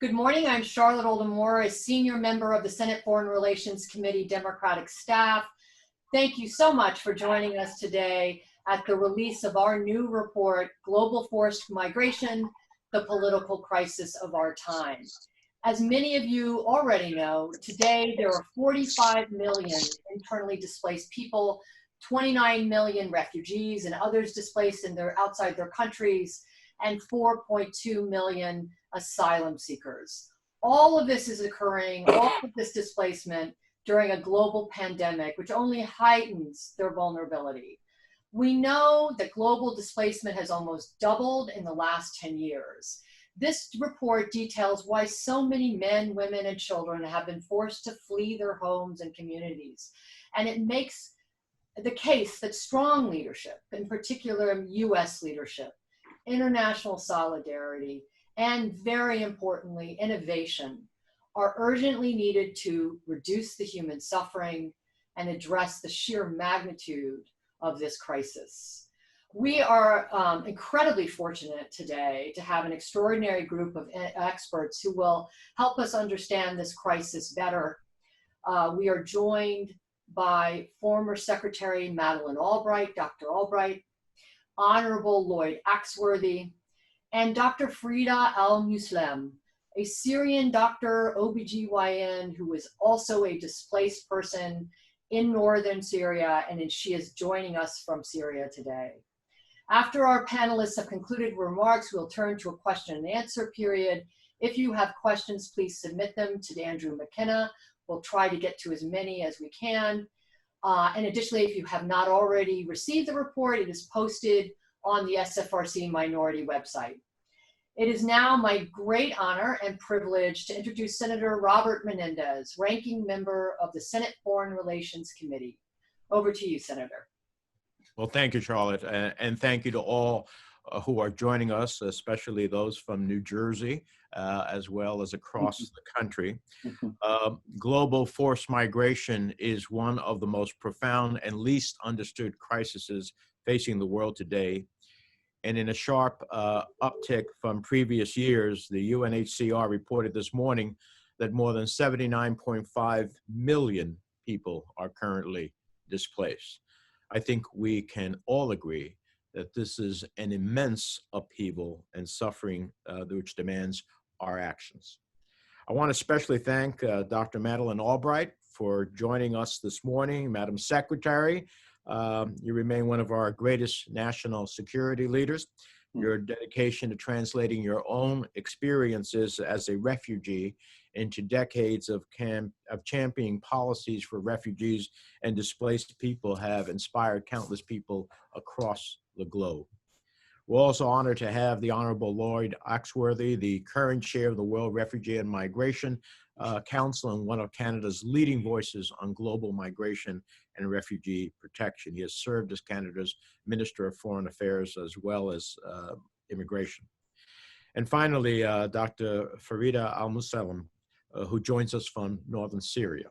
Good morning. I'm Charlotte Oldemore, a senior member of the Senate Foreign Relations Committee Democratic staff. Thank you so much for joining us today at the release of our new report, Global Forced Migration, the Political Crisis of Our Time. As many of you already know, today there are 45 million internally displaced people, 29 million refugees and others displaced outside their countries, and 4.2 million asylum seekers. All of this is occurring, all of this displacement during a global pandemic, which only heightens their vulnerability. We know that global displacement has almost doubled in the last 10 years. This report details why so many men, women, and children have been forced to flee their homes and communities. And it makes the case that strong leadership, in particular US leadership, international solidarity, and very importantly, innovation, are urgently needed to reduce the human suffering and address the sheer magnitude of this crisis. We are incredibly fortunate today to have an extraordinary group of experts who will help us understand this crisis better. We are joined by former Secretary Madeleine Albright, Dr. Albright, Honorable Lloyd Axworthy, and Dr. Farida Almuslem, a Syrian doctor, OBGYN, who is also a displaced person in northern Syria, and she is joining us from Syria today. After our panelists have concluded remarks, we'll turn to a question and answer period. If you have questions, please submit them to Andrew McKenna. We'll try to get to as many as we can. And additionally, if you have not already received the report, it is posted on the SFRC Minority website. It is now my great honor and privilege to introduce Senator Robert Menendez, ranking member of the Senate Foreign Relations Committee. Over to you, Senator. Well, thank you, Charlotte, and thank you to all who are joining us, especially those from New Jersey, as well as across the country. Global forced migration is one of the most profound and least understood crises facing the world today. And in a sharp uptick from previous years, the UNHCR reported this morning that more than 79.5 million people are currently displaced. I think we can all agree that this is an immense upheaval and suffering which demands our actions. I want to especially thank Dr. Madeleine Albright for joining us this morning. Madam Secretary, you remain one of our greatest national security leaders. Your dedication to translating your own experiences as a refugee into decades of championing policies for refugees and displaced people have inspired countless people across the globe. We're also honored to have the Honorable Lloyd Axworthy, the current chair of the World Refugee and Migration Council and one of Canada's leading voices on global migration and refugee protection. He has served as Canada's Minister of Foreign Affairs as well as Immigration. And finally, Dr. Farida Almuslem, who joins us from northern Syria.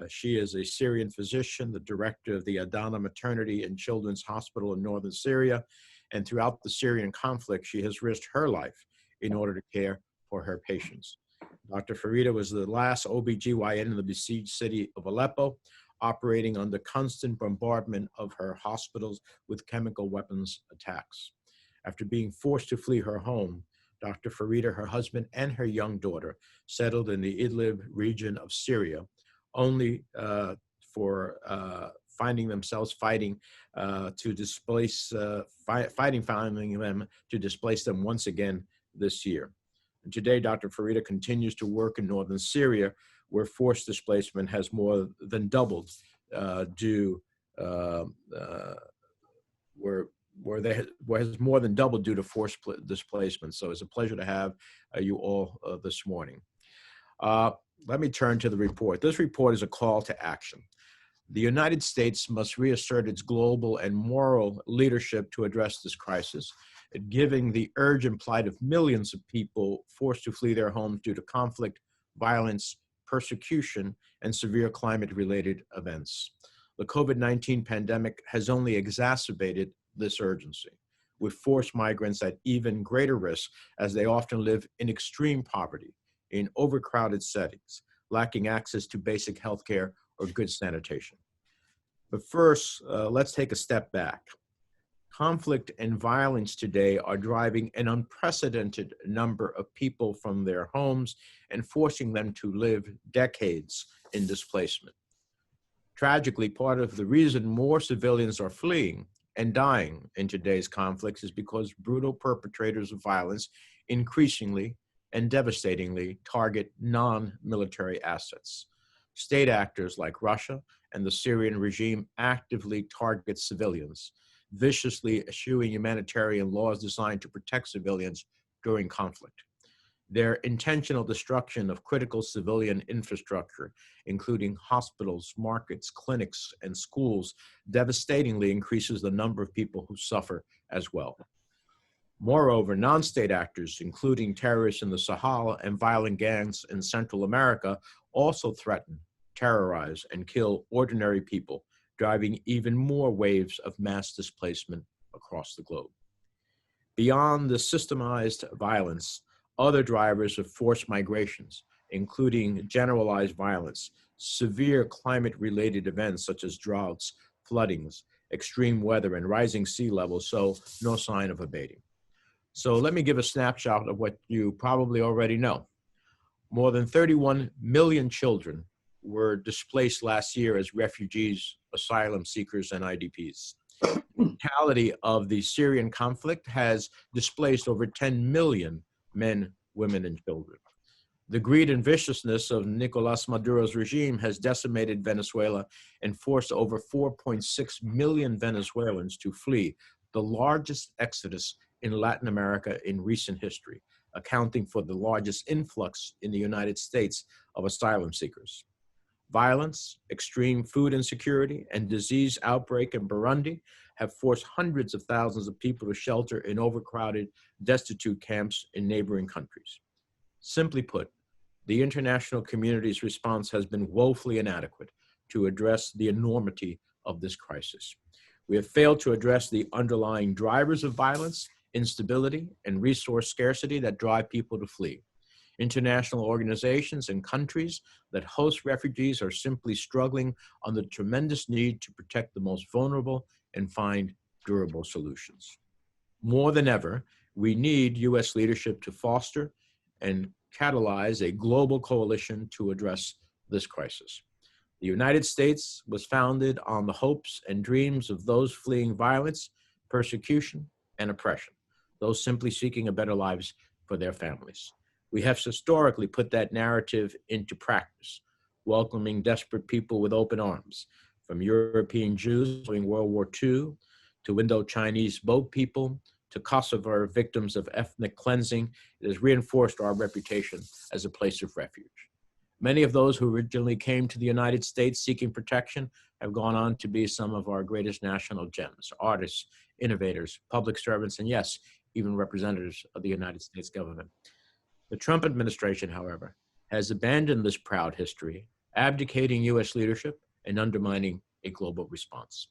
She is a Syrian physician, the director of the Adana Maternity and Children's Hospital in northern Syria. And throughout the Syrian conflict, she has risked her life in order to care for her patients. Dr. Farida was the last OBGYN in the besieged city of Aleppo, operating under constant bombardment of her hospitals with chemical weapons attacks. After being forced to flee her home, Dr. Farida, her husband, and her young daughter settled in the Idlib region of Syria, only for finding themselves finding them to displace them once again this year. And today, Dr. Farida continues to work in northern Syria, where forced displacement has more than doubled due to forced displacement. So it's a pleasure to have you all this morning. Let me turn to the report. This report is a call to action. The United States must reassert its global and moral leadership to address this crisis, giving the urgent plight of millions of people forced to flee their homes due to conflict, violence, persecution, and severe climate-related events. The COVID-19 pandemic has only exacerbated this urgency, with forced migrants at even greater risk as they often live in extreme poverty, in overcrowded settings, lacking access to basic health care or good sanitation. But first, let's take a step back. Conflict and violence today are driving an unprecedented number of people from their homes and forcing them to live decades in displacement. Tragically, part of the reason more civilians are fleeing and dying in today's conflicts is because brutal perpetrators of violence increasingly and devastatingly target non-military assets. State actors like Russia and the Syrian regime actively target civilians, viciously eschewing humanitarian laws designed to protect civilians during conflict. Their intentional destruction of critical civilian infrastructure, including hospitals, markets, clinics, and schools, devastatingly increases the number of people who suffer as well. Moreover, non-state actors, including terrorists in the Sahel and violent gangs in Central America, also threaten, terrorize, and kill ordinary people, driving even more waves of mass displacement across the globe. Beyond the systemized violence, other drivers of forced migrations, including generalized violence, severe climate-related events such as droughts, floodings, extreme weather, and rising sea levels, show no sign of abating. So let me give a snapshot of what you probably already know. More than 31 million children were displaced last year as refugees, asylum seekers, and IDPs. The brutality of the Syrian conflict has displaced over 10 million men, women, and children. The greed and viciousness of Nicolas Maduro's regime has decimated Venezuela and forced over 4.6 million Venezuelans to flee, the largest exodus in Latin America in recent history, accounting for the largest influx in the United States of asylum seekers. Violence, extreme food insecurity, and disease outbreak in Burundi have forced hundreds of thousands of people to shelter in overcrowded, destitute camps in neighboring countries. Simply put, the international community's response has been woefully inadequate to address the enormity of this crisis. We have failed to address the underlying drivers of violence, instability, and resource scarcity that drive people to flee. International organizations and countries that host refugees are simply struggling on the tremendous need to protect the most vulnerable and find durable solutions. More than ever, we need U.S. leadership to foster and catalyze a global coalition to address this crisis. The United States was founded on the hopes and dreams of those fleeing violence, persecution, and oppression, those simply seeking a better lives for their families. We have historically put that narrative into practice, welcoming desperate people with open arms, from European Jews during World War II, to Indo-Chinese boat people, to Kosovo victims of ethnic cleansing. It has reinforced our reputation as a place of refuge. Many of those who originally came to the United States seeking protection have gone on to be some of our greatest national gems, artists, innovators, public servants, and yes, even representatives of the United States government. The Trump administration, however, has abandoned this proud history, abdicating U.S. leadership and undermining a global response.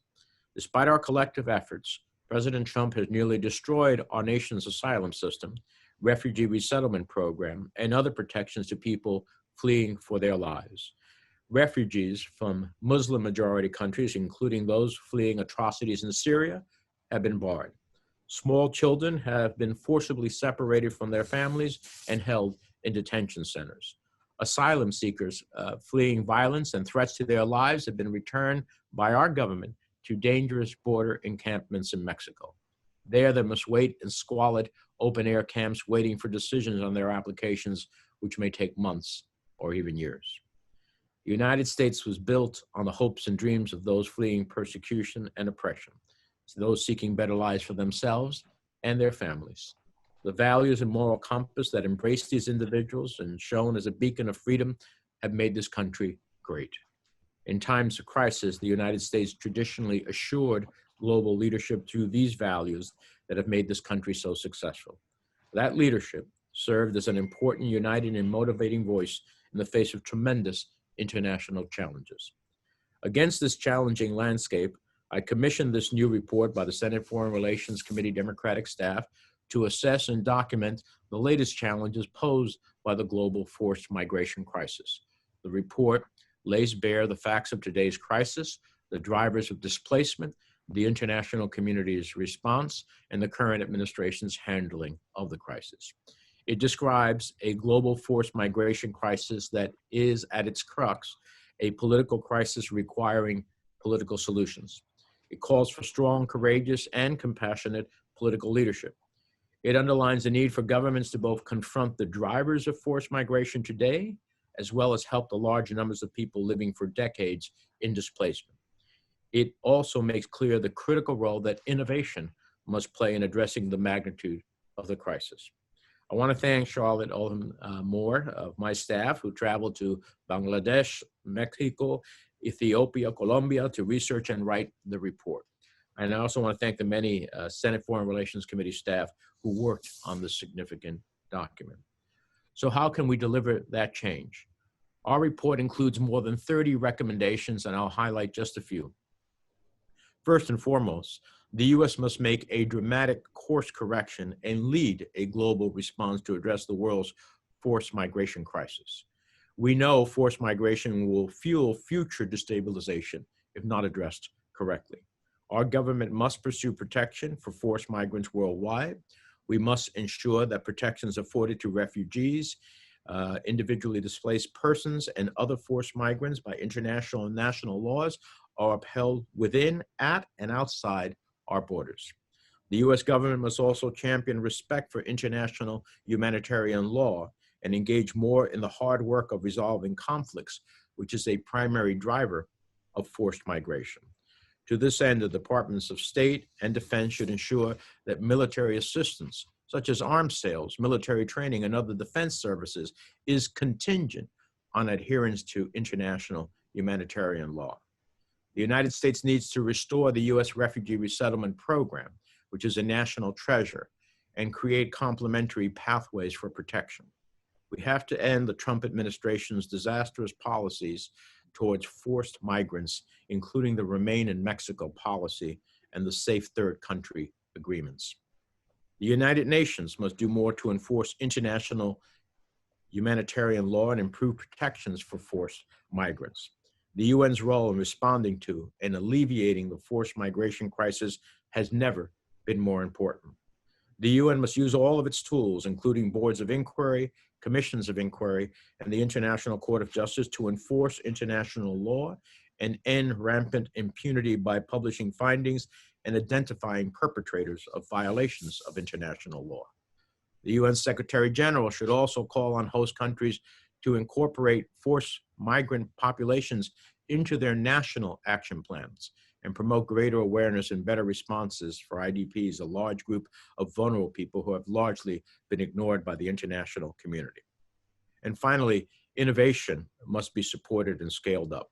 Despite our collective efforts, President Trump has nearly destroyed our nation's asylum system, refugee resettlement program, and other protections to people fleeing for their lives. Refugees from Muslim-majority countries, including those fleeing atrocities in Syria, have been barred. Small children have been forcibly separated from their families and held in detention centers. Asylum seekers fleeing violence and threats to their lives have been returned by our government to dangerous border encampments in Mexico. There, they must wait in squalid open-air camps waiting for decisions on their applications, which may take months or even years. The United States was built on the hopes and dreams of those fleeing persecution and oppression, to those seeking better lives for themselves and their families. The values and moral compass that embrace these individuals and shown as a beacon of freedom have made this country great. In times of crisis, the United States traditionally assured global leadership through these values that have made this country so successful. That leadership served as an important, uniting, and motivating voice in the face of tremendous international challenges. Against this challenging landscape, I commissioned this new report by the Senate Foreign Relations Committee Democratic staff to assess and document the latest challenges posed by the global forced migration crisis. The report lays bare the facts of today's crisis, the drivers of displacement, the international community's response, and the current administration's handling of the crisis. It describes a global forced migration crisis that is, at its crux, a political crisis requiring political solutions. It calls for strong, courageous, and compassionate political leadership. It underlines the need for governments to both confront the drivers of forced migration today, as well as help the large numbers of people living for decades in displacement. It also makes clear the critical role that innovation must play in addressing the magnitude of the crisis. I want to thank Charlotte Oldham Moore of my staff who traveled to Bangladesh, Mexico, Ethiopia, Colombia to research and write the report. And I also want to thank the many Senate Foreign Relations Committee staff who worked on this significant document. So how can we deliver that change? Our report includes more than 30 recommendations, and I'll highlight just a few. First and foremost, the U.S. must make a dramatic course correction and lead a global response to address the world's forced migration crisis. We know forced migration will fuel future destabilization if not addressed correctly. Our government must pursue protection for forced migrants worldwide. We must ensure that protections afforded to refugees, individually displaced persons, and other forced migrants by international and national laws are upheld within, at, and outside our borders. The U.S. government must also champion respect for international humanitarian law and engage more in the hard work of resolving conflicts, which is a primary driver of forced migration. To this end, the Departments of State and Defense should ensure that military assistance, such as arms sales, military training, and other defense services, is contingent on adherence to international humanitarian law. The United States needs to restore the U.S. Refugee Resettlement Program, which is a national treasure, and create complementary pathways for protection. We have to end the Trump administration's disastrous policies towards forced migrants, including the Remain in Mexico policy and the Safe Third Country agreements. The United Nations must do more to enforce international humanitarian law and improve protections for forced migrants. The UN's role in responding to and alleviating the forced migration crisis has never been more important. The UN must use all of its tools, including boards of inquiry, commissions of inquiry, and the International Court of Justice, to enforce international law and end rampant impunity by publishing findings and identifying perpetrators of violations of international law. The UN Secretary General should also call on host countries to incorporate forced migrant populations into their national action plans and promote greater awareness and better responses for IDPs, a large group of vulnerable people who have largely been ignored by the international community. And finally, innovation must be supported and scaled up.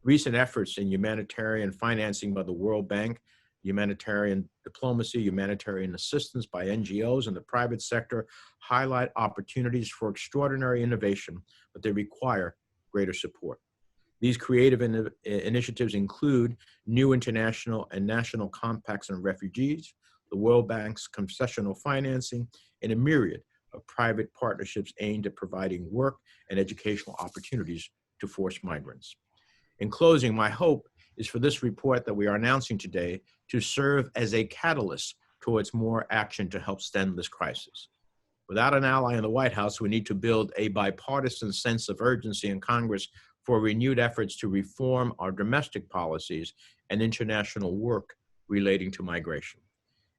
Recent efforts in humanitarian financing by the World Bank, humanitarian diplomacy, humanitarian assistance by NGOs and the private sector highlight opportunities for extraordinary innovation, but they require greater support. These creative initiatives include new international and national compacts on refugees, the World Bank's concessional financing, and a myriad of private partnerships aimed at providing work and educational opportunities to forced migrants. In closing, my hope is for this report that we are announcing today to serve as a catalyst towards more action to help stem this crisis. Without an ally in the White House, we need to build a bipartisan sense of urgency in Congress for renewed efforts to reform our domestic policies and international work relating to migration.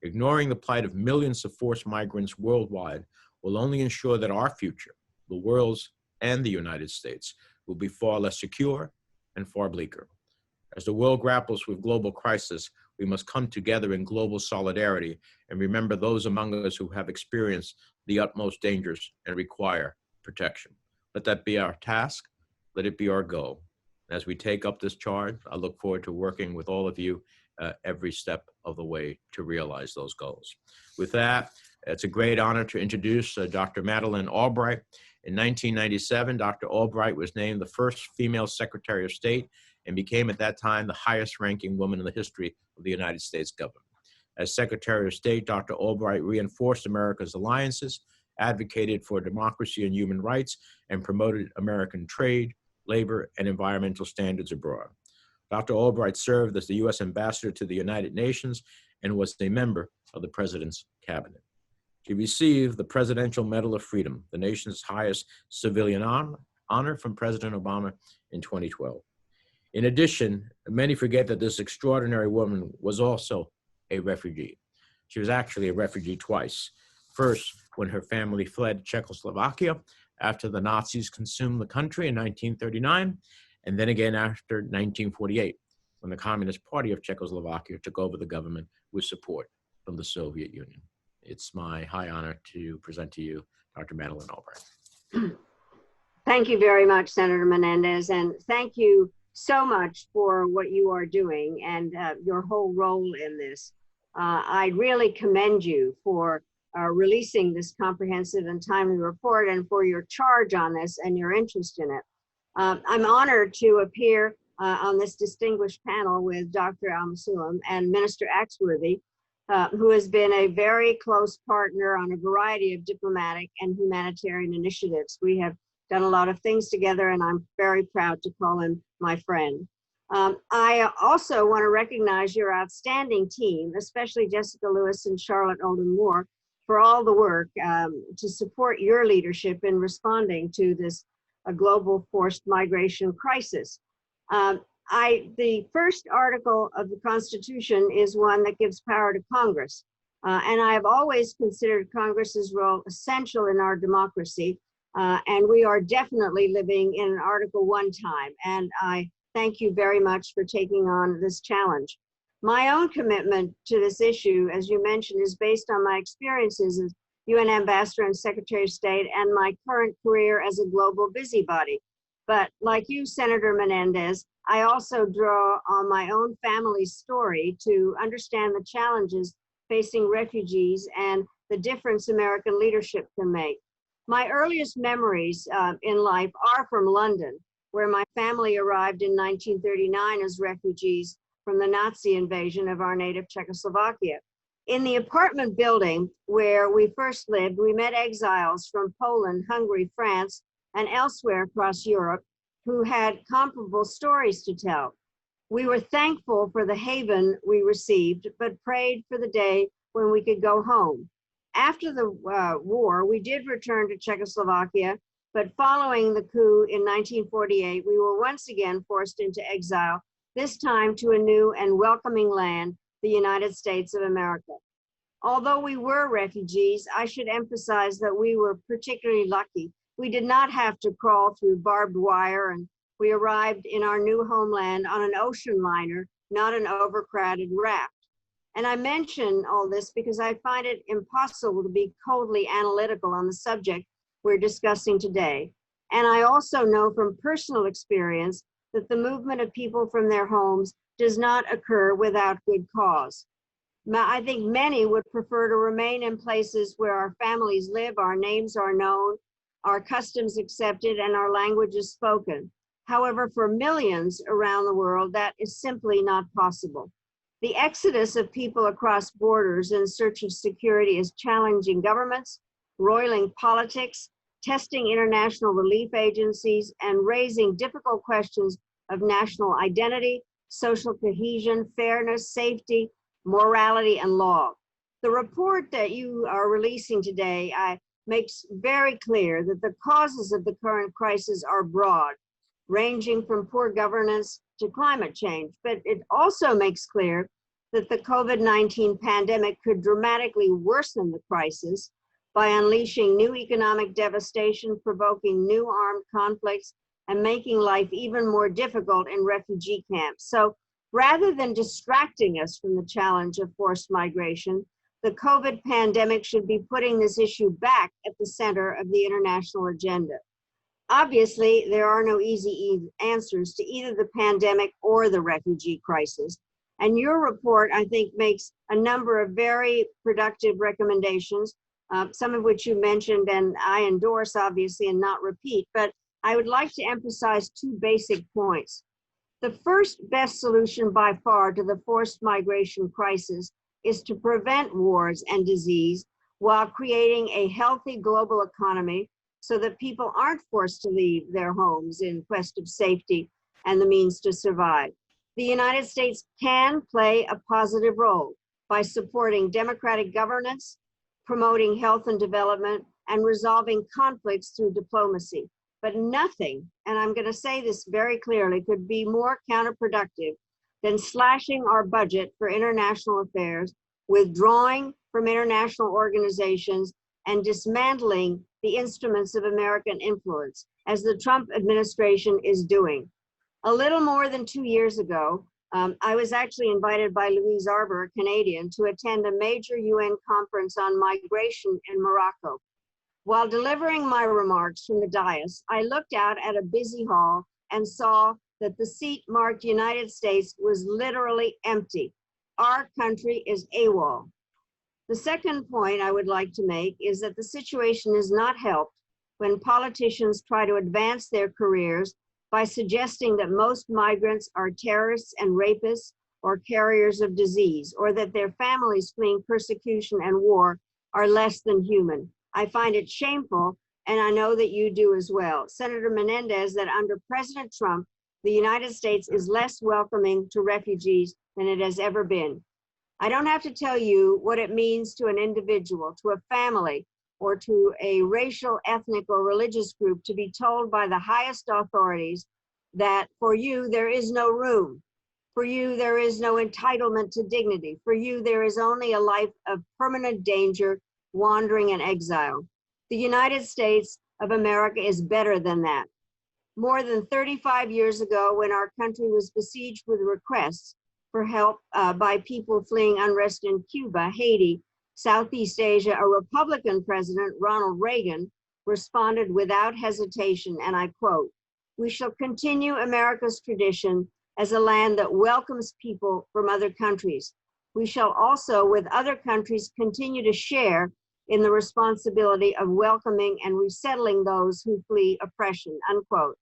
Ignoring the plight of millions of forced migrants worldwide will only ensure that our future, the world's and the United States, will be far less secure and far bleaker. As the world grapples with global crisis, we must come together in global solidarity and remember those among us who have experienced the utmost dangers and require protection. Let that be our task. Let it be our goal. As we take up this charge, I look forward to working with all of you every step of the way to realize those goals. With that, it's a great honor to introduce Dr. Madeleine Albright. In 1997, Dr. Albright was named the first female Secretary of State and became at that time the highest ranking woman in the history of the United States government. As Secretary of State, Dr. Albright reinforced America's alliances advocated for democracy and human rights, and promoted American trade, labor, and environmental standards abroad. Dr. Albright served as the U.S. ambassador to the United Nations and was a member of the President's cabinet. She received the Presidential Medal of Freedom, the nation's highest civilian honor from President Obama in 2012. In addition, many forget that this extraordinary woman was also a refugee. She was actually a refugee twice. First, when her family fled Czechoslovakia after the Nazis consumed the country in 1939, and then again after 1948, when the Communist Party of Czechoslovakia took over the government with support from the Soviet Union. It's my high honor to present to you Dr. Madeleine Albright. Thank you very much, Senator Menendez, and thank you so much for what you are doing and your whole role in this. I really commend you for releasing this comprehensive and timely report and for your charge on this and your interest in it. I'm honored to appear on this distinguished panel with Dr. Almuslem and Minister Axworthy, who has been a very close partner on a variety of diplomatic and humanitarian initiatives. We have done a lot of things together, and I'm very proud to call him my friend. I also want to recognize your outstanding team, especially Jessica Lewis and Charlotte Oldham Moore, for all the work to support your leadership in responding to this global forced migration crisis. The first article of the Constitution is one that gives power to Congress. And I have always considered Congress's role essential in our democracy. And we are definitely living in an Article 1 time. And I thank you very much for taking on this challenge. My own commitment to this issue, as you mentioned, is based on my experiences as UN Ambassador and Secretary of State and my current career as a global busybody. But like you, Senator Menendez, I also draw on my own family's story to understand the challenges facing refugees and the difference American leadership can make. My earliest memories in life are from London, where my family arrived in 1939 as refugees from the Nazi invasion of our native Czechoslovakia. In the apartment building where we first lived, we met exiles from Poland, Hungary, France, and elsewhere across Europe who had comparable stories to tell. We were thankful for the haven we received, but prayed for the day when we could go home. After the war, we did return to Czechoslovakia, but following the coup in 1948, we were once again forced into exile, this time to a new and welcoming land, the United States of America. Although we were refugees, I should emphasize that we were particularly lucky. We did not have to crawl through barbed wire, and we arrived in our new homeland on an ocean liner, not an overcrowded raft. And I mention all this because I find it impossible to be coldly analytical on the subject we're discussing today. And I also know from personal experience that the movement of people from their homes does not occur without good cause. I think many would prefer to remain in places where our families live, our names are known, our customs accepted, and our language is spoken. However, for millions around the world, that is simply not possible. The exodus of people across borders in search of security is challenging governments, roiling politics, testing international relief agencies, and raising difficult questions of national identity, social cohesion, fairness, safety, morality, and law. The report that you are releasing today makes very clear that the causes of the current crisis are broad, ranging from poor governance to climate change. But it also makes clear that the COVID-19 pandemic could dramatically worsen the crisis by unleashing new economic devastation, provoking new armed conflicts, and making life even more difficult in refugee camps. So rather than distracting us from the challenge of forced migration, the COVID pandemic should be putting this issue back at the center of the international agenda. Obviously, there are no easy answers to either the pandemic or the refugee crisis. And your report, I think, makes a number of very productive recommendations, some of which you mentioned and I endorse, obviously, and not repeat. But I would like to emphasize two basic points. The first best solution by far to the forced migration crisis is to prevent wars and disease while creating a healthy global economy so that people aren't forced to leave their homes in quest of safety and the means to survive. The United States can play a positive role by supporting democratic governance, promoting health and development, and resolving conflicts through diplomacy. But nothing, and I'm going to say this very clearly, could be more counterproductive than slashing our budget for international affairs, withdrawing from international organizations, and dismantling the instruments of American influence, as the Trump administration is doing. A little more than 2 years ago, I was actually invited by Louise Arbour, a Canadian, to attend a major UN conference on migration in Morocco. While delivering my remarks from the dais, I looked out at a busy hall and saw that the seat marked United States was literally empty. Our country is AWOL. The second point I would like to make is that the situation is not helped when politicians try to advance their careers by suggesting that most migrants are terrorists and rapists or carriers of disease, or that their families fleeing persecution and war are less than human. I find it shameful, and I know that you do as well. Senator Menendez, that under President Trump, the United States is less welcoming to refugees than it has ever been. I don't have to tell you what it means to an individual, to a family, or to a racial, ethnic, or religious group to be told by the highest authorities that for you, there is no room. For you, there is no entitlement to dignity. For you, there is only a life of permanent danger, wandering, and exile. The United States of America is better than that. More than 35 years ago, when our country was besieged with requests for help by people fleeing unrest in Cuba, Haiti, Southeast Asia, a Republican president, Ronald Reagan, responded without hesitation, and I quote, "We shall continue America's tradition as a land that welcomes people from other countries. We shall also, with other countries, continue to share in the responsibility of welcoming and resettling those who flee oppression," unquote.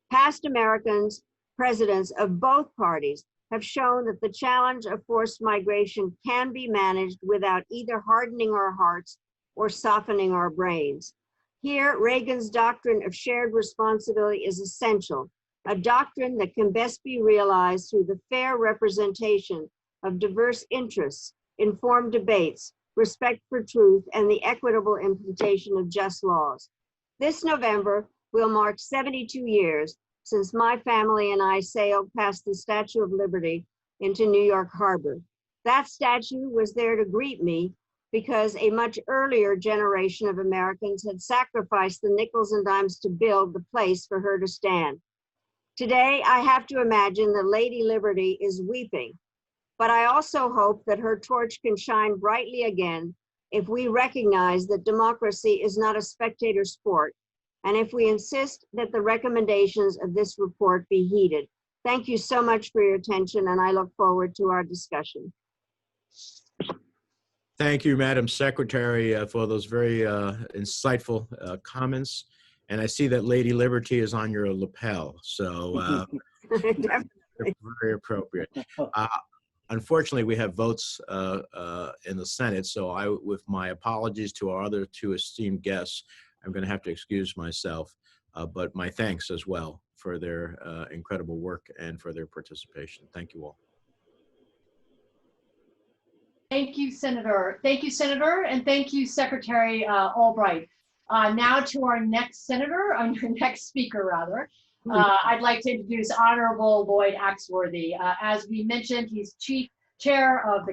Past Americans, presidents of both parties, have shown that the challenge of forced migration can be managed without either hardening our hearts or softening our brains. Here, Reagan's doctrine of shared responsibility is essential, a doctrine that can best be realized through the fair representation of diverse interests, informed debates, respect for truth, and the equitable implementation of just laws. This November will mark 72 years since my family and I sailed past the Statue of Liberty into New York Harbor. That statue was there to greet me because a much earlier generation of Americans had sacrificed the nickels and dimes to build the place for her to stand. Today, I have to imagine that Lady Liberty is weeping, but I also hope that her torch can shine brightly again if we recognize that democracy is not a spectator sport, and if we insist that the recommendations of this report be heeded. Thank you so much for your attention, and I look forward to our discussion. Thank you, Madam Secretary, for those very insightful comments. And I see that Lady Liberty is on your lapel, so very appropriate. Unfortunately, we have votes in the Senate, so with my apologies to our other two esteemed guests, I'm going to have to excuse myself, but my thanks as well for their incredible work and for their participation. Thank you all. Thank you, Senator. Thank you, Senator, and thank you, Secretary Albright. Now to our next senator, our next speaker, rather. I'd like to introduce Honorable Lloyd Axworthy. As we mentioned, he's chair of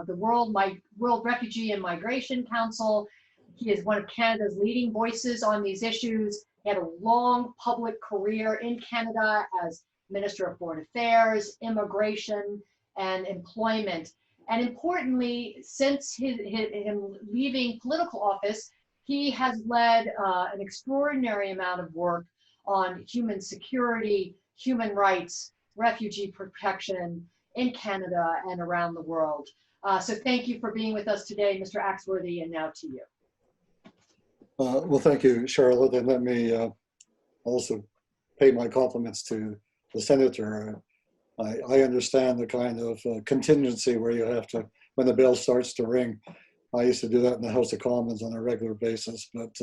the World Refugee and Migration Council. He is one of Canada's leading voices on these issues. He had a long public career in Canada as Minister of Foreign Affairs, Immigration, and Employment. And importantly, since him leaving political office, he has led an extraordinary amount of work on human security, human rights, refugee protection in Canada and around the world. So thank you for being with us today, Mr. Axworthy, and now to you. Well, thank you, Charlotte, and let me also pay my compliments to the Senator. I understand the kind of contingency where you have to, when the bell starts to ring, I used to do that in the House of Commons on a regular basis, but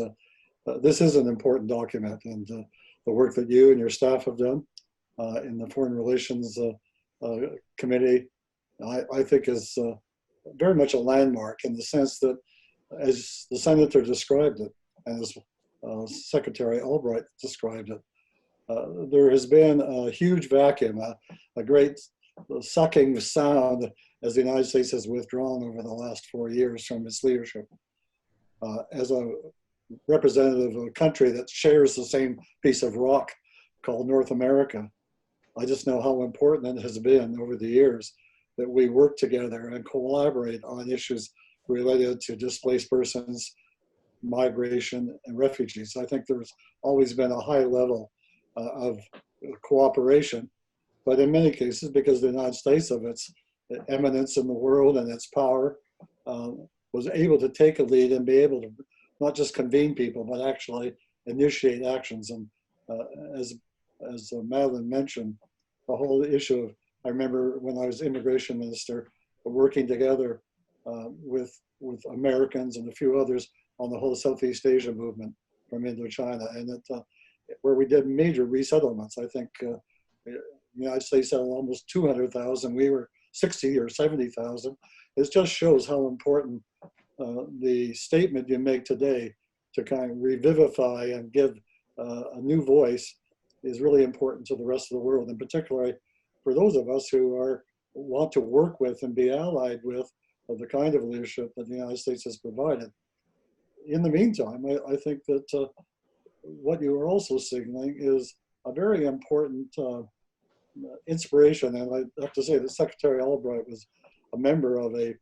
this is an important document, and the work that you and your staff have done in the Foreign Relations Committee, I think is very much a landmark in the sense that, as the Senator described it, and as Secretary Albright described it, there has been a huge vacuum, a great sucking sound as the United States has withdrawn over the last 4 years from its leadership. As a representative of a country that shares the same piece of rock called North America, I just know how important it has been over the years that we work together and collaborate on issues related to displaced persons, migration, and refugees. I think there's always been a high level of cooperation, but in many cases, because the United States of its eminence in the world and its power, was able to take a lead and be able to not just convene people, but actually initiate actions. And as Madeline mentioned, the whole issue of, I remember when I was immigration minister, working together with Americans and a few others on the whole Southeast Asia movement from Indochina, and where we did major resettlements. I think the United States had almost 200,000. We were 60 or 70,000. It just shows how important the statement you make today to kind of revivify and give a new voice is really important to the rest of the world, and particularly for those of us who want to work with and be allied with the kind of leadership that the United States has provided. In the meantime, I think that what you are also signaling is a very important inspiration, and I have to say that Secretary Albright was a member of a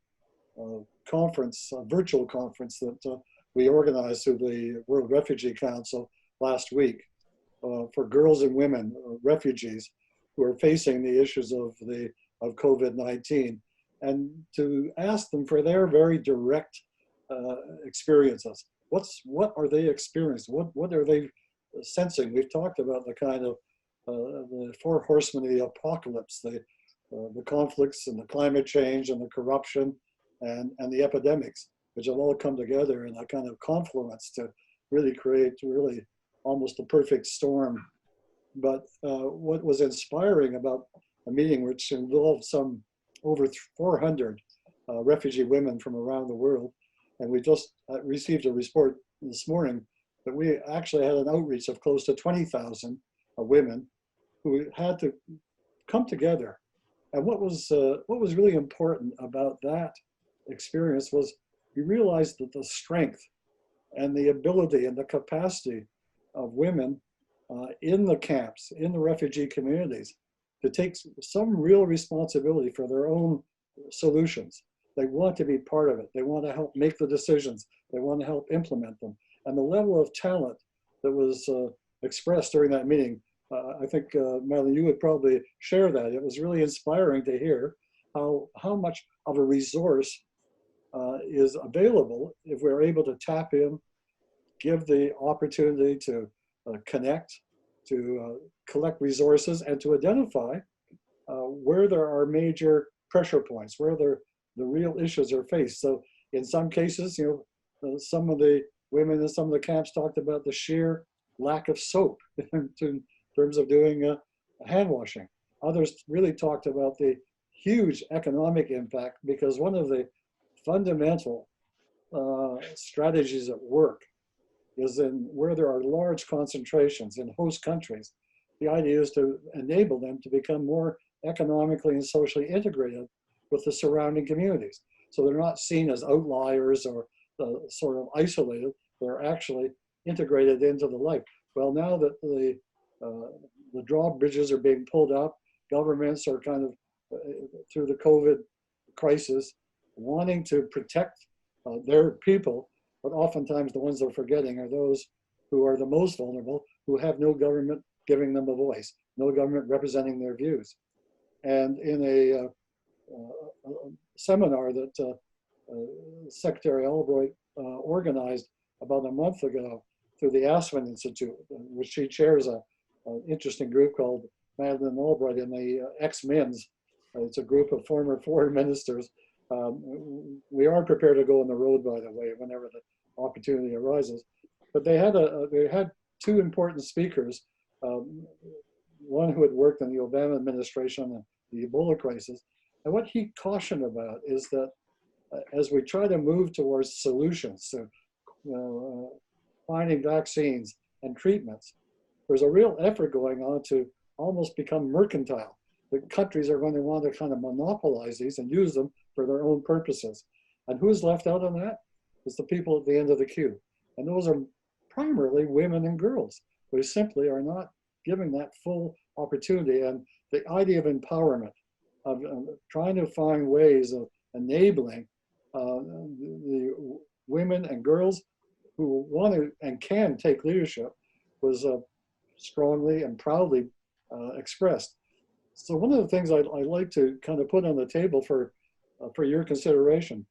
conference, a virtual conference that we organized through the World Refugee Council last week for girls and women, refugees, who are facing the issues of COVID-19, and to ask them for their very direct experiences. What are they experiencing? What are they sensing? We've talked about the kind of the four horsemen of the apocalypse, the conflicts and the climate change and the corruption and the epidemics, which have all come together in a kind of confluence to really create almost a perfect storm. But what was inspiring about a meeting which involved some over 400 refugee women from around the world, and we just received a report this morning that we actually had an outreach of close to 20,000 women who had to come together. And what was really important about that experience was we realized that the strength and the ability and the capacity of women in the camps, in the refugee communities, to take some real responsibility for their own solutions. They want to be part of it. They want to help make the decisions. They want to help implement them. And the level of talent that was expressed during that meeting, I think, Madeline, you would probably share that. It was really inspiring to hear how much of a resource is available if we're able to tap in, give the opportunity to connect, to collect resources, and to identify where there are major pressure points, where the real issues are faced. So in some cases, some of the women in some of the camps talked about the sheer lack of soap in terms of doing hand washing. Others really talked about the huge economic impact, because one of the fundamental strategies at work is in where there are large concentrations in host countries. The idea is to enable them to become more economically and socially integrated with the surrounding communities. So they're not seen as outliers or sort of isolated, they're actually integrated into the life. Well, now that the drawbridges are being pulled up, governments are kind of, through the COVID crisis, wanting to protect their people, but oftentimes the ones they're forgetting are those who are the most vulnerable, who have no government giving them a voice, no government representing their views. And in a seminar that Secretary Albright organized about a month ago through the Aspen Institute, which she chairs an interesting group called Madeleine Albright and the ex-MINs. It's a group of former foreign ministers We are prepared to go on the road, by the way, whenever the opportunity arises. But they had two important speakers, one who had worked in the Obama administration and the Ebola crisis. And what he cautioned about is that as we try to move towards solutions, so finding vaccines and treatments, there's a real effort going on to almost become mercantile. The countries are going to want to kind of monopolize these and use them for their own purposes. And who's left out on that? It's the people at the end of the queue. And those are primarily women and girls who simply are not given that full opportunity. And the idea of empowerment, of trying to find ways of enabling the women and girls who want to and can take leadership was strongly and proudly expressed. So one of the things I'd like to kind of put on the table for your consideration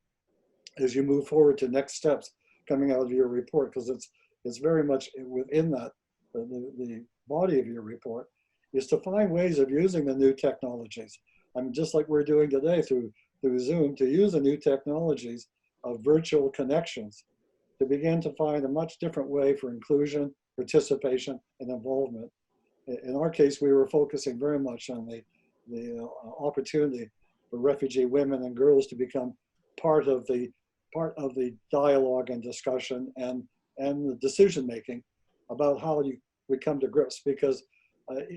as you move forward to next steps coming out of your report, because it's very much within that, the body of your report, is to find ways of using the new technologies. I mean, just like we're doing today through Zoom, to use the new technologies of virtual connections to begin to find a much different way for inclusion, participation, and involvement. In our case, we were focusing very much on the opportunity for refugee women and girls to become part of the dialogue and discussion and the decision making about how we come to grips. Because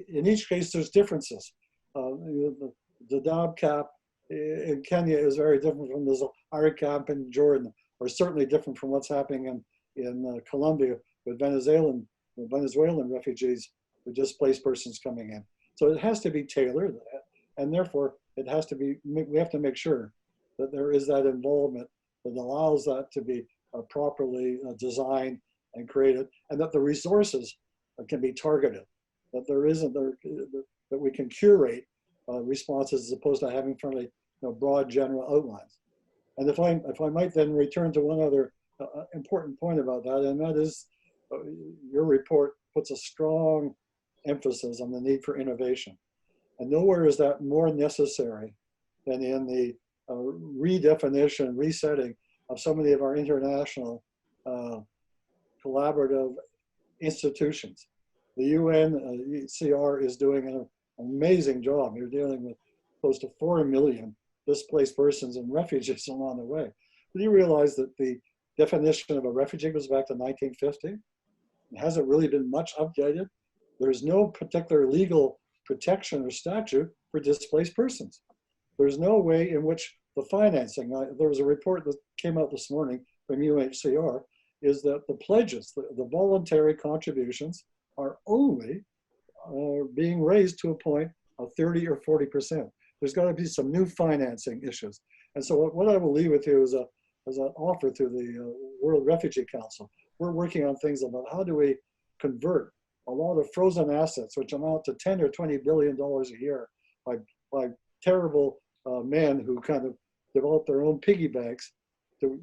in each case, there's differences. The DAB cap in Kenya is very different from the Zahari cap in Jordan, or certainly different from what's happening in Colombia with Venezuelan refugees, or displaced persons coming in. So it has to be tailored, and therefore it has to be. We have to make sure that there is that involvement that allows that to be properly designed and created, and that the resources can be targeted. That that we can curate responses as opposed to having fairly broad general outlines. And if I might then return to one other important point about that, and that is your report puts a strong emphasis on the need for innovation. And nowhere is that more necessary than in the redefinition, resetting of so many of our international collaborative institutions. The UNHCR is doing an amazing job. You're dealing with close to 4 million displaced persons and refugees along the way. But you realize that the definition of a refugee goes back to 1950. It hasn't really been much updated. There's no particular legal protection or statute for displaced persons. There's no way in which the financing, there was a report that came out this morning from UNHCR, is that the pledges, the voluntary contributions are only being raised to a point of 30 or 40%. There's got to be some new financing issues. And so what I will leave with you is an offer through the World Refugee Council. We're working on things about how do we convert a lot of frozen assets, which amount to 10 or $20 billion a year by terrible men who kind of develop their own piggy banks to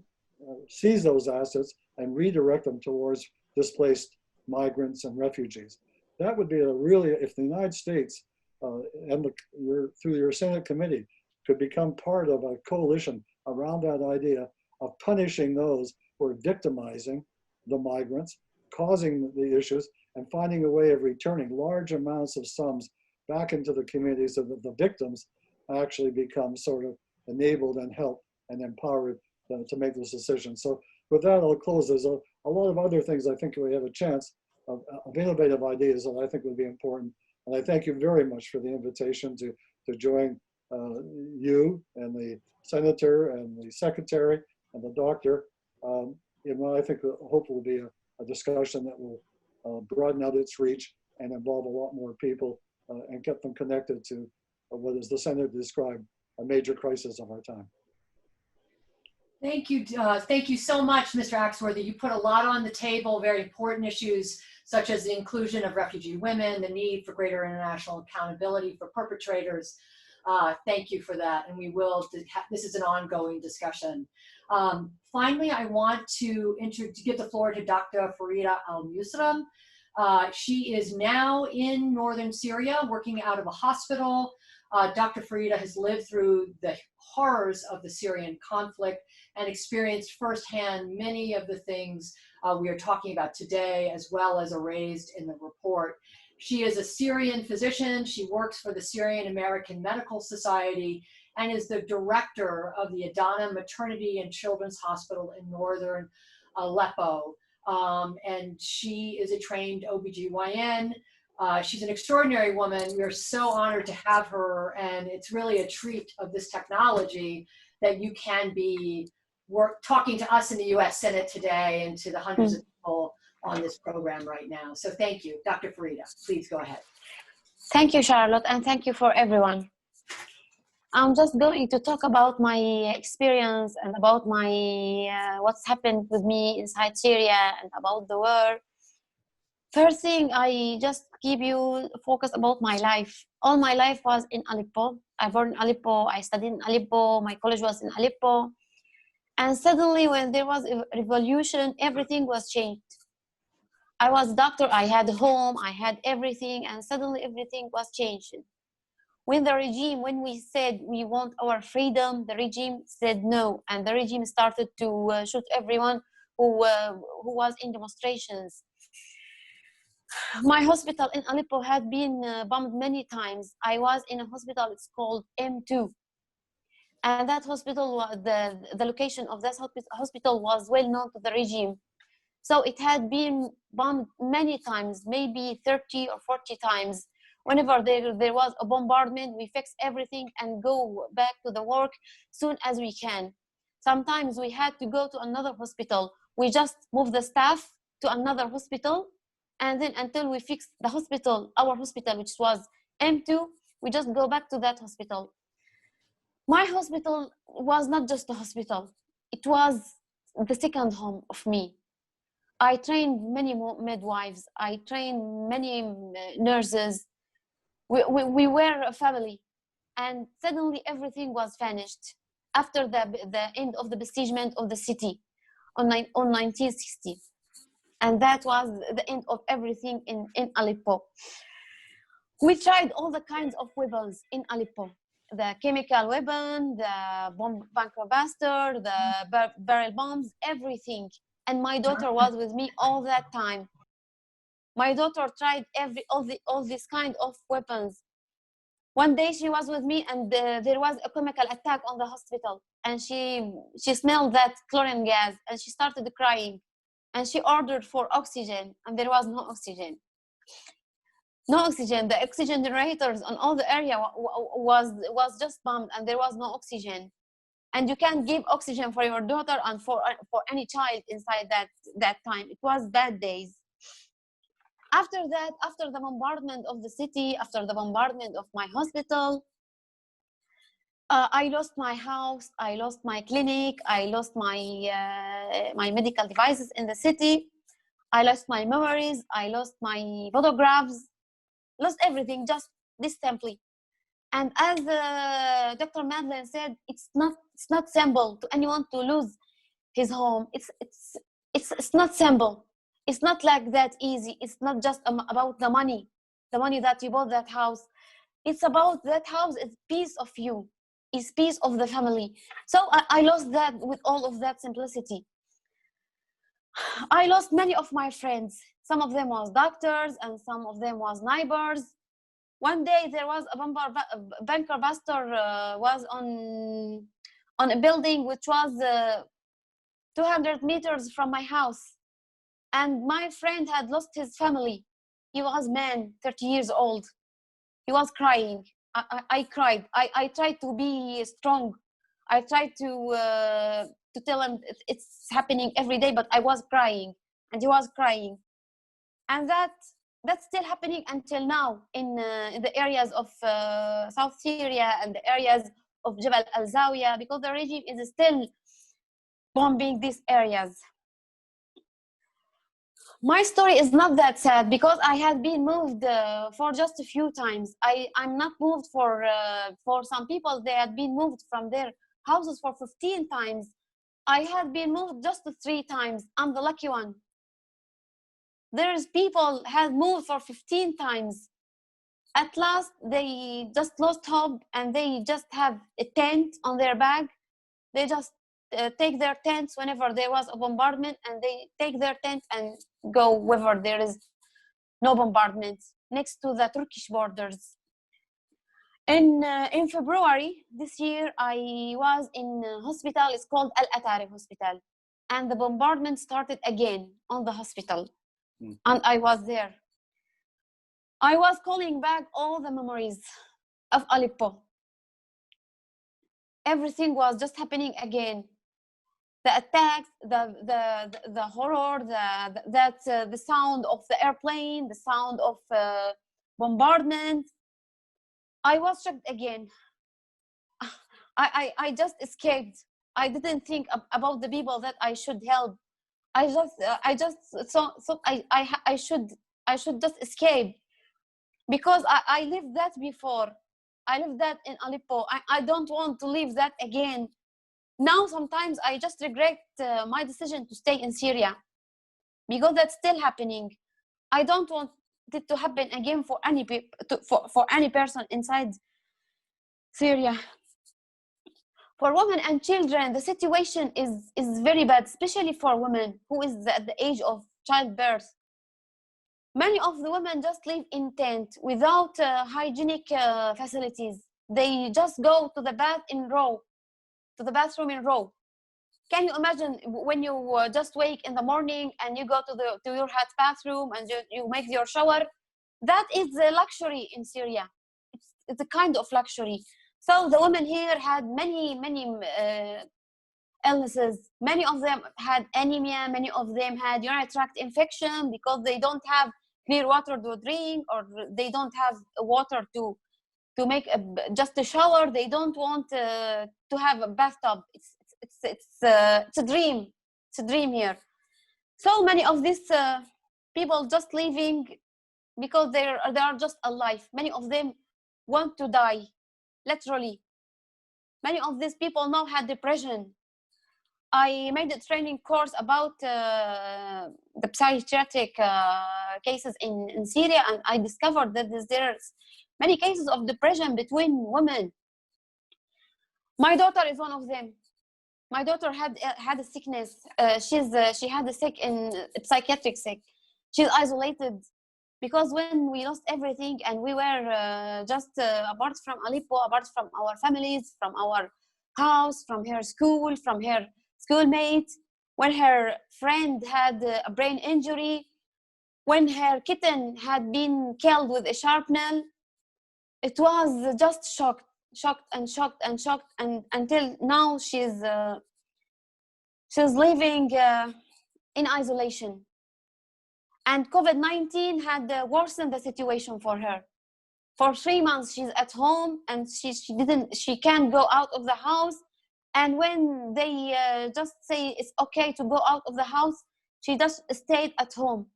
seize those assets and redirect them towards displaced migrants and refugees. That would be if the United States and through your Senate committee could become part of a coalition around that idea of punishing those who are victimizing the migrants, causing the issues, and finding a way of returning large amounts of sums back into the communities so that the victims actually become sort of enabled and helped and empowered to make those decisions. So with that, I'll close. There's a lot of other things I think we have a chance of innovative ideas that I think would be important. And I thank you very much for the invitation to join you and the senator and the secretary and the doctor in what I think hopefully will be a discussion that will broaden out its reach and involve a lot more people and get them connected to what is the senator described a major crisis of our time. Thank you. Thank you so much, Mr. Axworthy. You put a lot on the table, very important issues such as the inclusion of refugee women, the need for greater international accountability for perpetrators. Thank you for that. And we will, this is an ongoing discussion. Finally, I want to give the floor to Dr. Farida Almuslem. She is now in northern Syria, working out of a hospital. Dr. Farida has lived through the horrors of the Syrian conflict and experienced firsthand many of the things we are talking about today, as well as erased in the report. She is a Syrian physician. She works for the Syrian American Medical Society and is the director of the Adana Maternity and Children's Hospital in northern Aleppo. And she is a trained OBGYN. She's an extraordinary woman. We are so honored to have her, and it's really a treat of this technology that you can be talking to us in the US Senate today and to the hundreds of people on this program right now. So thank you. Dr. Farida, please go ahead. Thank you, Charlotte, and thank you for everyone. I'm just going to talk about my experience and about my what's happened with me inside Syria and about the war. First thing, I just give you focus about my life. All my life was in Aleppo. I born in Aleppo. I studied in Aleppo. My college was in Aleppo. And suddenly, when there was a revolution, everything was changed. I was a doctor. I had a home. I had everything, and suddenly everything was changed. When we said we want our freedom, the regime said no, and the regime started to shoot everyone who was in demonstrations. My hospital in Aleppo had been bombed many times. I was in a hospital, it's called M2. And that hospital, the location of that hospital was well known to the regime. So it had been bombed many times, maybe 30 or 40 times. Whenever there was a bombardment, we fix everything and go back to the work soon as we can. Sometimes we had to go to another hospital. We just moved the staff to another hospital, and then until we fixed the hospital, our hospital, which was M2, we just go back to that hospital. My hospital was not just a hospital. It was the second home of me. I trained many midwives. I trained many nurses. We were a family, and suddenly everything was vanished after the end of the besiegement of the city on 1960. And that was the end of everything in Aleppo. We tried all the kinds of weapons in Aleppo. The chemical weapon, the bunker buster, the barrel bombs, everything. And my daughter was with me all that time. My daughter tried all these kind of weapons. One day she was with me, and there was a chemical attack on the hospital, and she smelled that chlorine gas, and she started crying, and she ordered for oxygen, and there was no oxygen. No oxygen. The oxygen generators on all the area was just bombed, and there was no oxygen. And you can't give oxygen for your daughter and for any child inside that time. It was bad days. After that, after the bombardment of the city, after the bombardment of my hospital, I lost my house, I lost my clinic, I lost my medical devices in the city, I lost my memories, I lost my photographs, lost everything just this simply. And as Dr. Madeline said, it's not simple to anyone to lose his home. It's not simple. It's not like that easy. It's not just about the money that you bought that house. It's about that house is piece of you, is piece of the family. So I lost that with all of that simplicity. I lost many of my friends. Some of them was doctors and some of them was neighbors. One day there was a bunker buster was on a building which was 200 meters from my house. And my friend had lost his family. He was a man, 30 years old. He was crying. I cried. I tried to be strong. I tried to tell him it's happening every day, but I was crying, and he was crying. And that's still happening until now in the areas of South Syria and the areas of Jabal al-Zawiya, because the regime is still bombing these areas. My story is not that sad because I had been moved for just a few times. I'm not moved for some people. They had been moved from their houses for 15 times. I had been moved just 3 times. I'm the lucky one. There's people had moved for 15 times. At last, they just lost hope, and they just have a tent on their back. They just take their tents whenever there was a bombardment, and they take their tent and go wherever there is no bombardment, next to the Turkish borders. In February this year, I was in a hospital. It's called Al-Atari Hospital, and the bombardment started again on the hospital, and I was there. I was calling back all the memories of Aleppo. Everything was just happening again. The attacks, the horror, the sound of the airplane, the sound of bombardment. I was shocked again. I just escaped. I didn't think about the people that I should help. I should just escape, because I lived that before. I lived that in Aleppo. I don't want to live that again. Now sometimes I just regret my decision to stay in Syria, because that's still happening. I don't want it to happen again for any for any person inside Syria. For women and children, the situation is very bad, especially for women who is at the age of childbirth. Many of the women just live in tent without hygienic facilities. They just go to the bathroom in row. Can you imagine when you just wake in the morning and you go to your hot bathroom and you make your shower? That is a luxury in Syria. It's a kind of luxury. So the women here had many illnesses. Many of them had anemia. Many of them had urinary tract infection because they don't have clear water to drink, or they don't have water to make just a shower. They don't want to have a bathtub. It's a dream. It's a dream here. So many of these people just leaving because they are just alive. Many of them want to die, literally. Many of these people now had depression. I made a training course about the psychiatric cases in Syria, and I discovered that there's many cases of depression between women. My daughter is one of them. My daughter had a sickness. She had a psychiatric sick. She's isolated because when we lost everything and we were just apart from Aleppo, apart from our families, from our house, from her school, from her schoolmates, when her friend had a brain injury, when her kitten had been killed with a sharp nail, it was just shocked and until now she's living in isolation. And COVID-19 had worsened the situation for her. For 3 months she's at home and she can't go out of the house. And when they just say it's okay to go out of the house, she just stayed at home.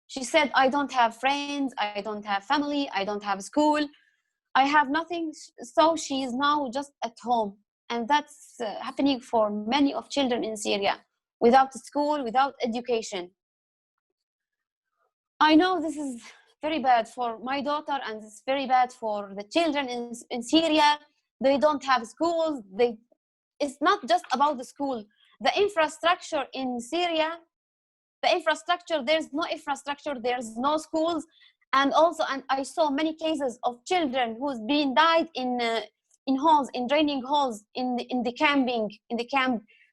She said, I don't have friends, I don't have family, I don't have school, I have nothing. So she is now just at home. And that's happening for many of children in Syria, without school, without education. I know this is very bad for my daughter, and it's very bad for the children in Syria. They don't have schools. It's not just about the school. The infrastructure in Syria, there's no infrastructure, there's no schools. And I saw many cases of children who's been died in holes, in draining holes, in the camp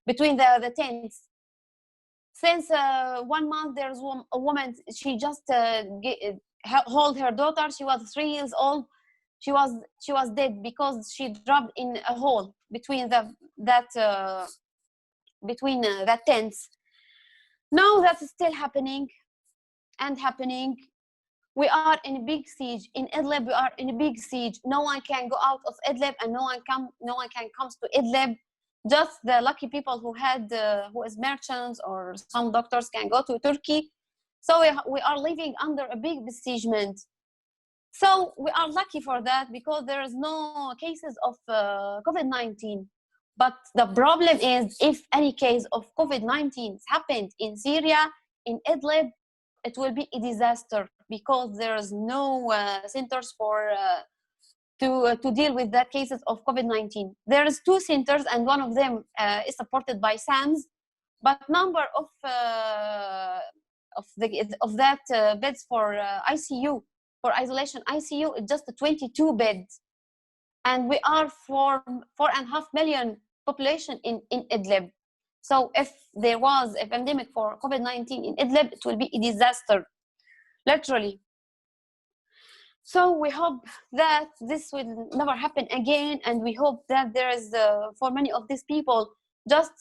between the tents. Since 1 month, there's a woman, she just hold her daughter. She was 3 years old. She was dead because she dropped in a hole between that tents. Now that's still happening and happening. We are in a big siege. In Idlib, we are in a big siege. No one can go out of Idlib, and no one can come to Idlib. Just the lucky people who is merchants or some doctors can go to Turkey. So we are living under a big besiegement. So we are lucky for that because there is no cases of COVID-19. But the problem is, if any case of COVID-19 happened in Syria, in Idlib, it will be a disaster because there's no centers for to deal with the cases of COVID-19. There's 2 centers, and one of them is supported by SAMS, but number of that beds for ICU, for isolation ICU, is just 22 beds, and we are 4.5 million population in Idlib. So if there was a pandemic for COVID-19 in Idlib, it will be a disaster, literally. So we hope that this will never happen again, and we hope that there is, for many of these people, just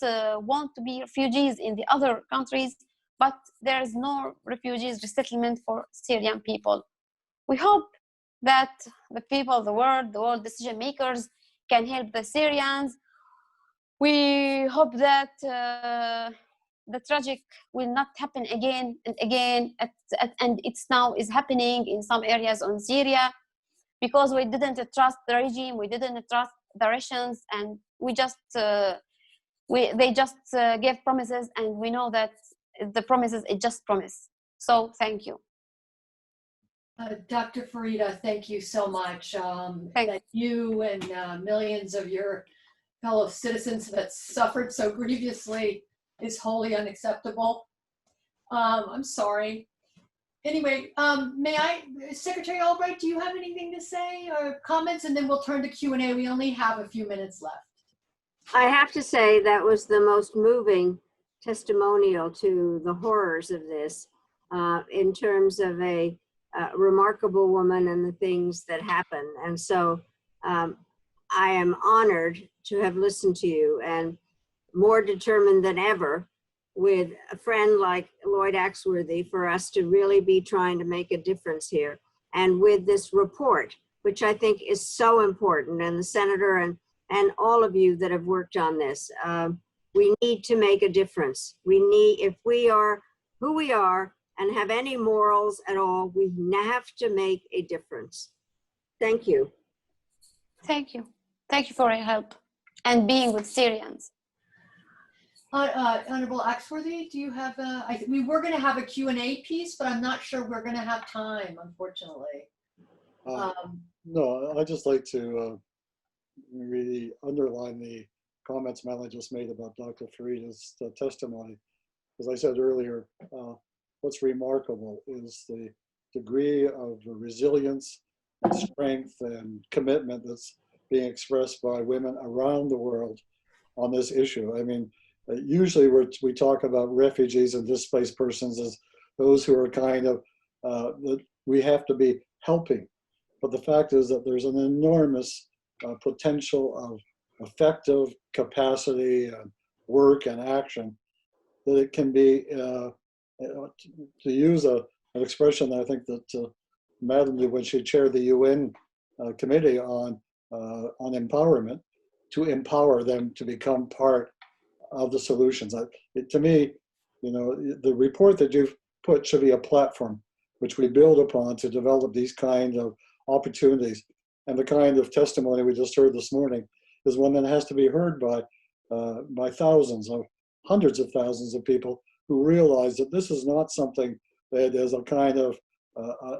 want to be refugees in the other countries, but there is no refugees resettlement for Syrian people. We hope that the people of the world decision makers can help the Syrians. We hope that the tragic will not happen again and again, and it's now is happening in some areas on Syria, because we didn't trust the regime, we didn't trust the Russians, and we just they just gave promises, and we know that the promises is just promise. So thank you. Dr. Farida, thank you so much. That you and millions of your fellow citizens that suffered so grievously is wholly unacceptable. I'm sorry. Anyway, may I, Secretary Albright, do you have anything to say or comments? And then we'll turn to Q&A. We only have a few minutes left. I have to say that was the most moving testimonial to the horrors of this, in terms of a remarkable woman and the things that happen. And so I am honored to have listened to you, and more determined than ever with a friend like Lloyd Axworthy for us to really be trying to make a difference here. And with this report, which I think is so important, and the Senator and all of you that have worked on this, we need to make a difference. We need, if we are who we are and have any morals at all, we have to make a difference. Thank you. Thank you. Thank you for your help and being with Syrians. Honorable Axworthy, do you have we were going to have a Q&A piece, but I'm not sure we're going to have time, unfortunately. No, I'd just like to really underline the comments Madeline just made about Dr. Farida's testimony. As I said earlier, what's remarkable is the degree of resilience and strength and commitment that's being expressed by women around the world on this issue. I mean, usually we talk about refugees and displaced persons as those who are kind of, that we have to be helping. But the fact is that there's an enormous potential of effective capacity and work and action, that it can be, to use an expression that I think that Madeline did when she chaired the UN Committee on Empowerment, to empower them to become part of the solutions. To me, you know, the report that you've put should be a platform which we build upon to develop these kind of opportunities. And the kind of testimony we just heard this morning is one that has to be heard by thousands of, hundreds of thousands of people who realize that this is not something that is a kind of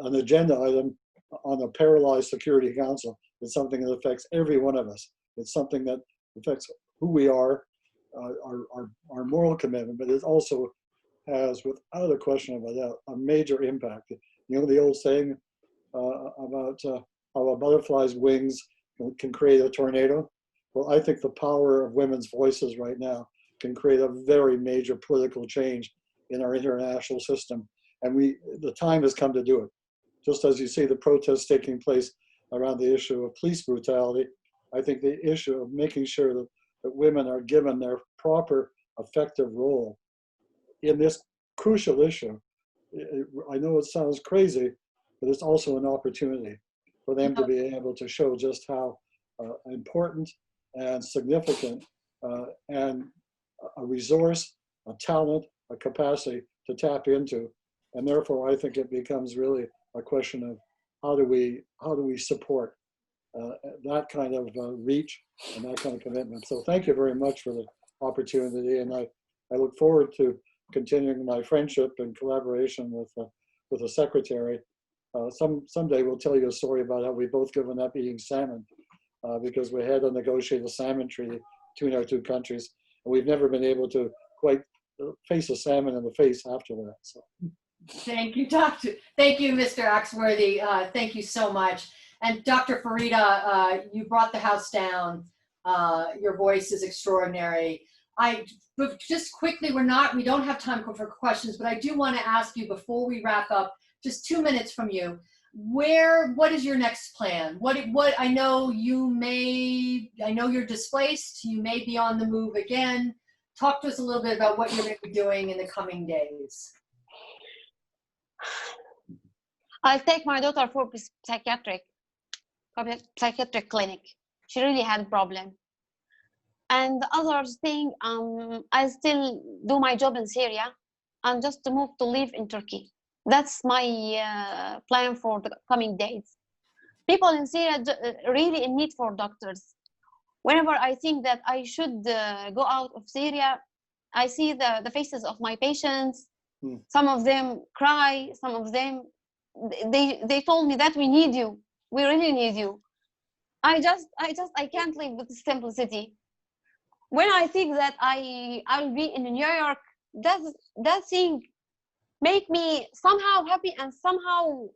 an agenda item on a paralyzed Security Council. It's something that affects every one of us. It's something that affects who we are, our moral commitment, but it also has, without a question of a doubt, a major impact. You know the old saying about how a butterfly's wings can create a tornado? Well, I think the power of women's voices right now can create a very major political change in our international system. And the time has come to do it. Just as you see the protests taking place around the issue of police brutality, I think the issue of making sure that women are given their proper, effective role in this crucial issue. I know it sounds crazy, but it's also an opportunity for them to be able to show just how important and significant and a resource, a talent, a capacity to tap into. And therefore, I think it becomes really a question of how do we support that kind of reach and that kind of commitment. So thank you very much for the opportunity, and I look forward to continuing my friendship and collaboration with the Secretary Someday we'll tell you a story about how we both given up eating salmon because we had to negotiate a salmon treaty between our two countries, and we've never been able to quite face a salmon in the face after that. So. Thank you, Doctor. Thank you, Mr. Axworthy. Thank you so much. And Dr. Farida, you brought the house down. Your voice is extraordinary. But just quickly, we don't have time for questions, but I do want to ask you before we wrap up, just 2 minutes from you. What is your next plan? I know you're displaced. You may be on the move again. Talk to us a little bit about what you're going to be doing in the coming days. I'll take my daughter for psychiatric clinic. She really had a problem. And the other thing, I still do my job in Syria and just to move to live in Turkey. That's my plan for the coming days. People in Syria really in need for doctors. Whenever I think that I should go out of Syria, I see the faces of my patients. Some of them cry, some of them, they told me that we need you. We really need you. I can't live with this simplicity. When I think that I'll be in New York, that thing make me somehow happy and somehow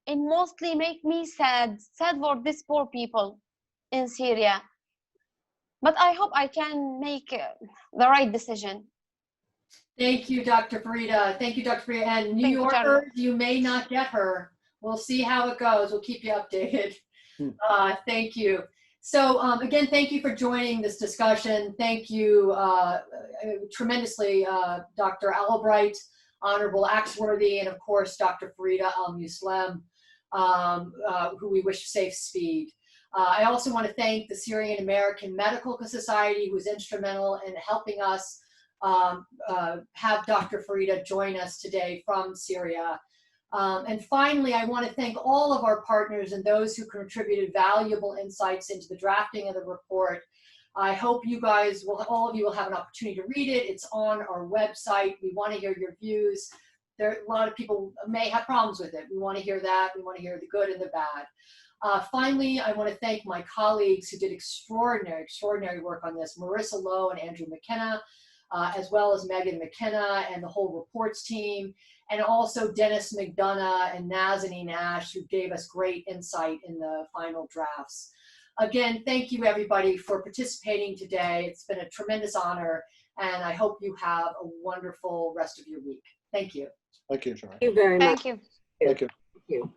it mostly make me sad for these poor people in Syria. But I hope I can make the right decision. Thank you, Dr. Farida. Thank you, Dr. Farida. And New Yorkers, you may not get her. We'll see how it goes. We'll keep you updated. Thank you. So again, thank you for joining this discussion. Thank you tremendously, Dr. Albright, Honorable Axworthy, and of course, Dr. Farida Almuslem, who we wish safe speed. I also want to thank the Syrian American Medical Society, who was instrumental in helping us have Dr. Farida join us today from Syria. And finally, I want to thank all of our partners and those who contributed valuable insights into the drafting of the report. I hope you guys all of you will have an opportunity to read it. It's on our website. We want to hear your views. A lot of people may have problems with it. We want to hear that. We want to hear the good and the bad. Finally, I want to thank my colleagues who did extraordinary work on this, Marissa Lowe and Andrew McKenna, as well as Megan McKenna and the whole reports team, and also Dennis McDonough and Nazanin Ash, who gave us great insight in the final drafts. Again, thank you everybody for participating today. It's been a tremendous honor, and I hope you have a wonderful rest of your week. Thank you. Thank you, Sharon. Thank you very much. Thank you. Thank you. Thank you.